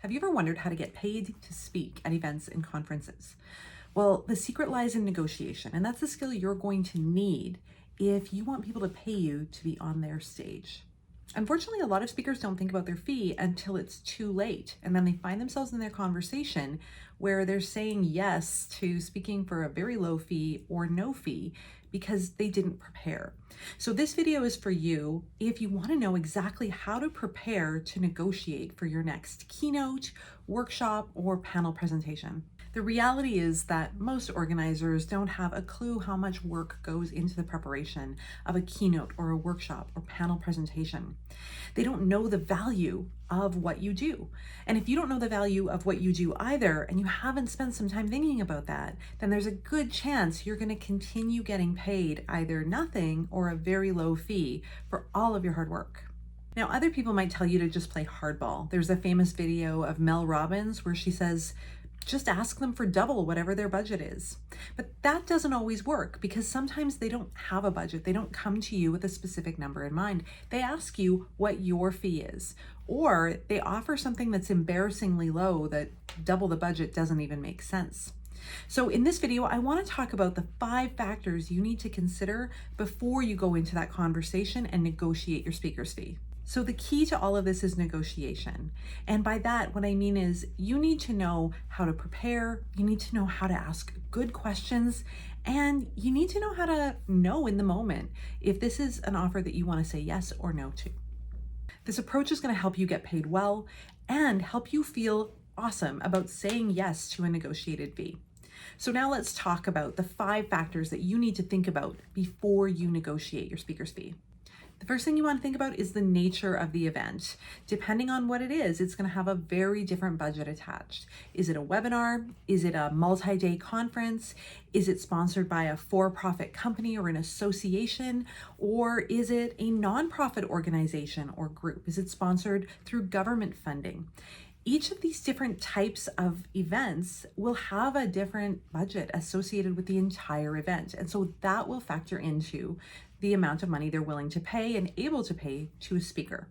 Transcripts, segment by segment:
Have you ever wondered how to get paid to speak at events and conferences? Well, the secret lies in negotiation, and that's a skill you're going to need if you want people to pay you to be on their stage. Unfortunately, a lot of speakers don't think about their fee until it's too late, and then they find themselves in their conversation where they're saying yes to speaking for a very low fee or no fee because they didn't prepare. So this video is for you if you want to know exactly how to prepare to negotiate for your next keynote, workshop, or panel presentation. The reality is that most organizers don't have a clue how much work goes into the preparation of a keynote or a workshop or panel presentation. They don't know the value of what you do. And if you don't know the value of what you do either, and you haven't spent some time thinking about that, then there's a good chance you're going to continue getting paid either nothing or a very low fee for all of your hard work. Now, other people might tell you to just play hardball. There's a famous video of Mel Robbins where she says, just ask them for double whatever their budget is. But that doesn't always work because sometimes they don't have a budget. They don't come to you with a specific number in mind. They ask you what your fee is, or they offer something that's embarrassingly low that double the budget doesn't even make sense. So in this video, I want to talk about the 5 factors you need to consider before you go into that conversation and negotiate your speaker's fee. So the key to all of this is negotiation. And by that, what I mean is you need to know how to prepare, you need to know how to ask good questions, and you need to know how to know in the moment if this is an offer that you want to say yes or no to. This approach is going to help you get paid well and help you feel awesome about saying yes to a negotiated fee. So now let's talk about the 5 factors that you need to think about before you negotiate your speaker's fee. The first thing you want to think about is the nature of the event. Depending on what it is, it's going to have a very different budget attached. Is it a webinar? Is it a multi-day conference? Is it sponsored by a for-profit company or an association? Or is it a nonprofit organization or group? Is it sponsored through government funding? Each of these different types of events will have a different budget associated with the entire event. And so that will factor into the amount of money they're willing to pay and able to pay to a speaker.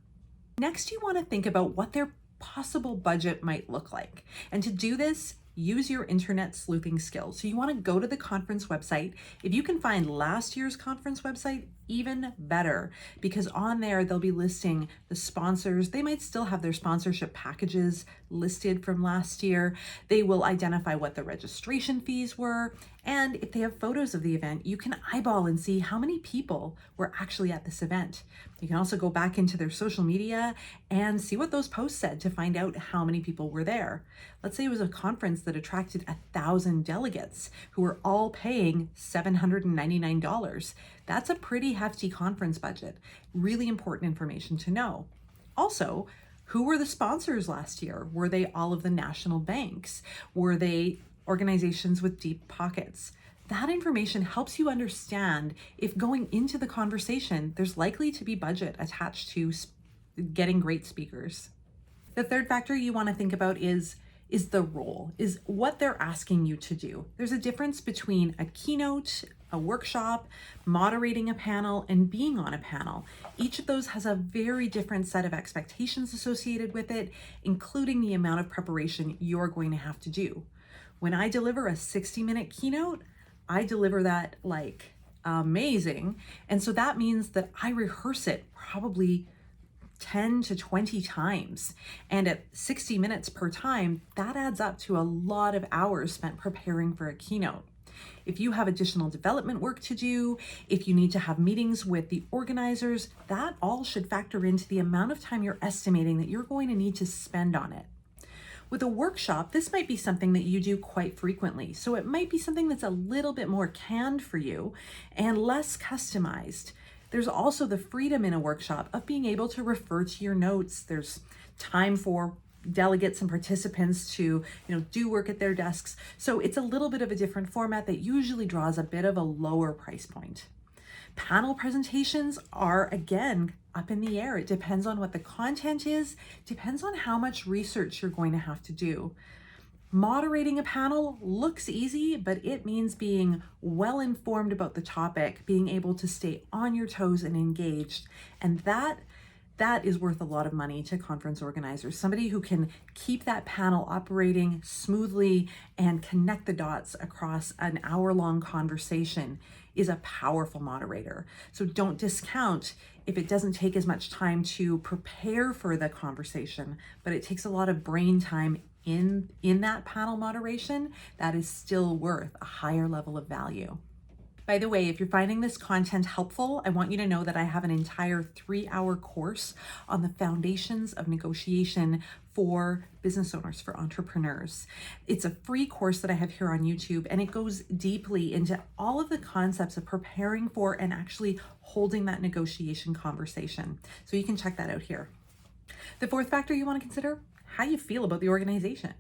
Next, you want to think about what their possible budget might look like. And to do this, use your internet sleuthing skills. So you want to go to the conference website. If you can find last year's conference website, even better, because on there they'll be listing the sponsors. They might still have their sponsorship packages listed from last year. They will identify what the registration fees were. And if they have photos of the event, you can eyeball and see how many people were actually at this event. You can also go back into their social media and see what those posts said to find out how many people were there. Let's say it was a conference that attracted 1,000 delegates who were all paying $799. That's a pretty hefty conference budget. Really important information to know. Also, who were the sponsors last year? Were they all of the national banks? Were they organizations with deep pockets? That information helps you understand if going into the conversation, there's likely to be budget attached to getting great speakers. The third factor you want to think about is the role, is what they're asking you to do. There's a difference between a keynote, a workshop, moderating a panel, and being on a panel. Each of those has a very different set of expectations associated with it, including the amount of preparation you're going to have to do. When I deliver a 60-minute keynote, I deliver that like amazing. And so that means that I rehearse it probably 10 to 20 times. And at 60 minutes per time, that adds up to a lot of hours spent preparing for a keynote. If you have additional development work to do, if you need to have meetings with the organizers, that all should factor into the amount of time you're estimating that you're going to need to spend on it. With a workshop, this might be something that you do quite frequently. So it might be something that's a little bit more canned for you and less customized. There's also the freedom in a workshop of being able to refer to your notes. There's time for delegates and participants to, do work at their desks. So it's a little bit of a different format that usually draws a bit of a lower price point. Panel presentations are, again, up in the air. It depends on what the content is, depends on how much research you're going to have to do. Moderating a panel looks easy, but it means being well informed about the topic, being able to stay on your toes and engaged. And that That is worth a lot of money to conference organizers. Somebody who can keep that panel operating smoothly and connect the dots across an hour-long conversation is a powerful moderator. So don't discount if it doesn't take as much time to prepare for the conversation, but it takes a lot of brain time in that panel moderation. That is still worth a higher level of value. By the way, if you're finding this content helpful, I want you to know that I have an entire 3-hour course on the foundations of negotiation for business owners, for entrepreneurs. It's a free course that I have here on YouTube, and it goes deeply into all of the concepts of preparing for and actually holding that negotiation conversation. So you can check that out here. The fourth factor you want to consider: how you feel about the organization.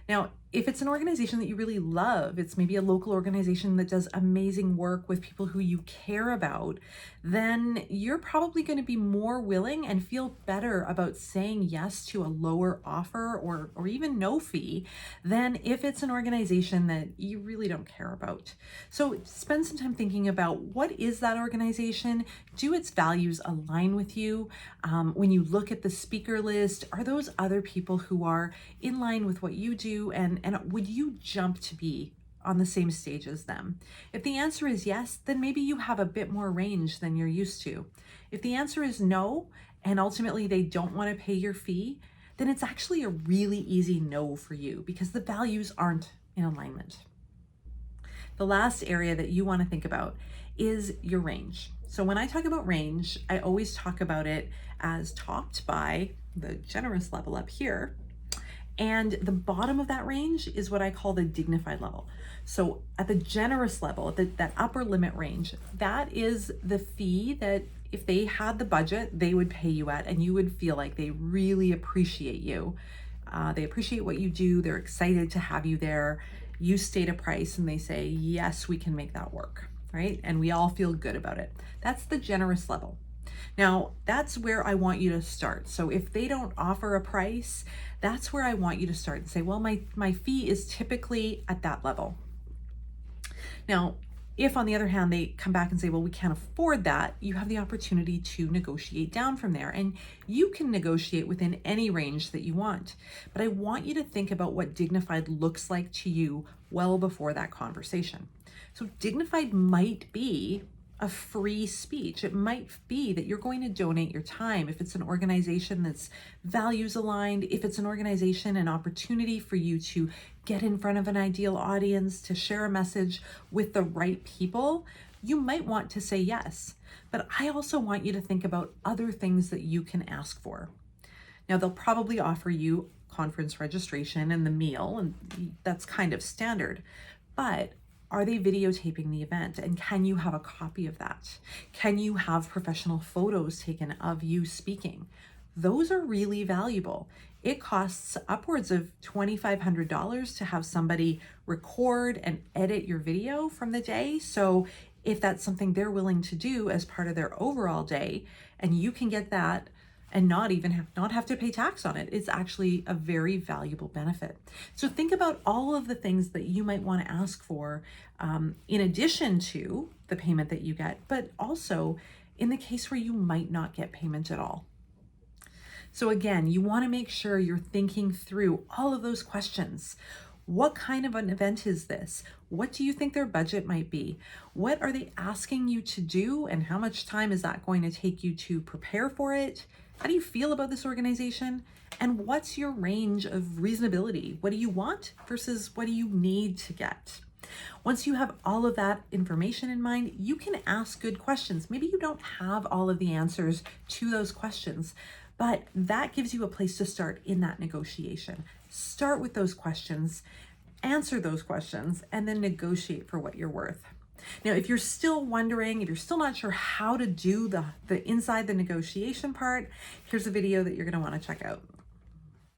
Now, if it's an organization that you really love, it's maybe a local organization that does amazing work with people who you care about, then you're probably going to be more willing and feel better about saying yes to a lower offer or even no fee than if it's an organization that you really don't care about. So spend some time thinking about, what is that organization? Do its values align with you? When you look at the speaker list, are those other people who are in line with what you do, and would you jump to be on the same stage as them? If the answer is yes, then maybe you have a bit more range than you're used to. If the answer is no, and ultimately they don't want to pay your fee, then it's actually a really easy no for you because the values aren't in alignment. The last area that you want to think about is your range. So when I talk about range, I always talk about it as topped by the generous level up here, and the bottom of that range is what I call the dignified level. So at the generous level, that upper limit range, that is the fee that if they had the budget, they would pay you at, and you would feel like they really appreciate you. They appreciate what you do. They're excited to have you there. You state a price and they say, yes, we can make that work, right? And we all feel good about it. That's the generous level. Now, that's where I want you to start. So if they don't offer a price, that's where I want you to start and say, well, my fee is typically at that level. Now, if on the other hand, they come back and say, well, we can't afford that, you have the opportunity to negotiate down from there. And you can negotiate within any range that you want. But I want you to think about what dignified looks like to you well before that conversation. So dignified might be a free speech. It might be that you're going to donate your time if it's an organization that's values aligned, if it's an organization, an opportunity for you to get in front of an ideal audience, to share a message with the right people, you might want to say yes. But I also want you to think about other things that you can ask for. Now, they'll probably offer you conference registration and the meal, and that's kind of standard, but are they videotaping the event? And can you have a copy of that? Can you have professional photos taken of you speaking? Those are really valuable. It costs upwards of $2,500 to have somebody record and edit your video from the day. So if that's something they're willing to do as part of their overall day, and you can get that and not have to pay tax on it, it's actually a very valuable benefit. So think about all of the things that you might want to ask for in addition to the payment that you get, but also in the case where you might not get payment at all. So again, you want to make sure you're thinking through all of those questions. What kind of an event is this? What do you think their budget might be? What are they asking you to do, and how much time is that going to take you to prepare for it? How do you feel about this organization? And what's your range of reasonability? What do you want versus what do you need to get? Once you have all of that information in mind, you can ask good questions. Maybe you don't have all of the answers to those questions, but that gives you a place to start in that negotiation. Start with those questions, answer those questions, and then negotiate for what you're worth. Now, if you're still wondering, if you're still not sure how to do the inside the negotiation part, here's a video that you're going to want to check out.